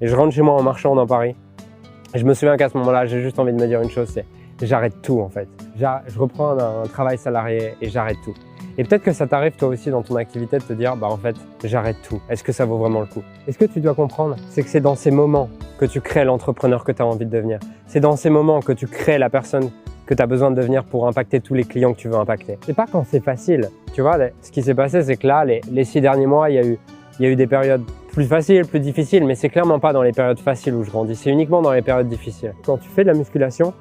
Et je rentre chez moi en marchant dans Paris. Et je me souviens qu'à ce moment-là, j'ai juste envie de me dire une chose, c'est j'arrête tout en fait. Je reprends un travail salarié et j'arrête tout. Et peut-être que ça t'arrive toi aussi dans ton activité de te dire, bah en fait, j'arrête tout. Est-ce que ça vaut vraiment le coup? Et ce que tu dois comprendre, c'est que c'est dans ces moments que tu crées l'entrepreneur que tu as envie de devenir. C'est dans ces moments que tu crées la personne que tu as besoin de devenir pour impacter tous les clients que tu veux impacter. C'est pas quand c'est facile. Tu vois, ce qui s'est passé, c'est que là, les 6 derniers mois, il y a eu des périodes plus faciles, plus difficiles, mais c'est clairement pas dans les périodes faciles où je grandis. C'est uniquement dans les périodes difficiles. Quand tu fais de la musculation,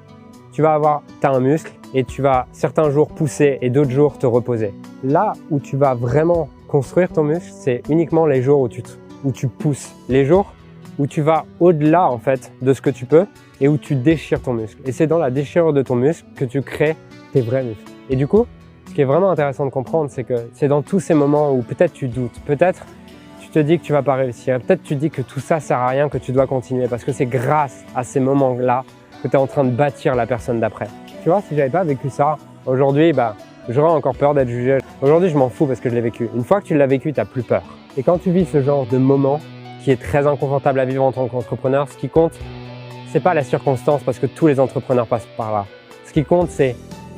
t'as un muscle et tu vas certains jours pousser et d'autres jours te reposer. Là où tu vas vraiment construire ton muscle, c'est uniquement les jours où tu pousses. Les jours où tu vas au-delà en fait de ce que tu peux et où tu déchires ton muscle. Et c'est dans la déchirure de ton muscle que tu crées tes vrais muscles. Et du coup, ce qui est vraiment intéressant de comprendre, c'est que c'est dans tous ces moments où peut-être tu doutes, peut-être tu te dis que tu vas pas réussir, peut-être tu te dis que tout ça sert à rien, que tu dois continuer parce que c'est grâce à ces moments-là que tu es en train de bâtir la personne d'après. Tu vois, si j'avais pas vécu ça, aujourd'hui, j'aurais encore peur d'être jugé. Aujourd'hui, je m'en fous parce que je l'ai vécu. Une fois que tu l'as vécu, tu n'as plus peur. Et quand tu vis ce genre de moment qui est très inconfortable à vivre en tant qu'entrepreneur, ce qui compte, c'est pas la circonstance parce que tous les entrepreneurs passent par là. Ce qui compte, c'est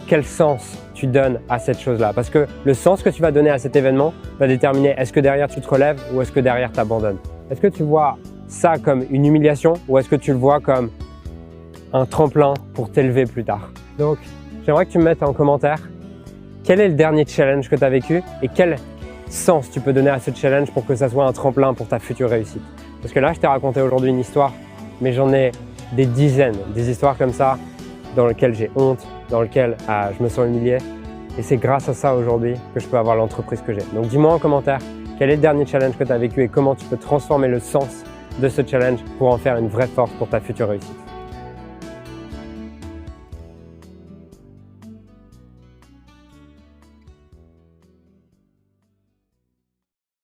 quel sens tu donnes à cette chose-là. Parce que le sens que tu vas donner à cet événement va déterminer est-ce que derrière tu te relèves ou est-ce que derrière tu abandonnes. Est-ce que tu vois ça comme une humiliation ou est-ce que tu le vois comme un tremplin pour t'élever plus tard? Donc, j'aimerais que tu me mettes en commentaire quel est le dernier challenge que tu as vécu et quel sens tu peux donner à ce challenge pour que ça soit un tremplin pour ta future réussite. Parce que là, je t'ai raconté aujourd'hui une histoire, mais j'en ai des dizaines, des histoires comme ça dans lesquelles j'ai honte, dans lesquelles je me sens humilié. Et c'est grâce à ça aujourd'hui que je peux avoir l'entreprise que j'ai. Donc dis-moi en commentaire quel est le dernier challenge que tu as vécu et comment tu peux transformer le sens de ce challenge pour en faire une vraie force pour ta future réussite.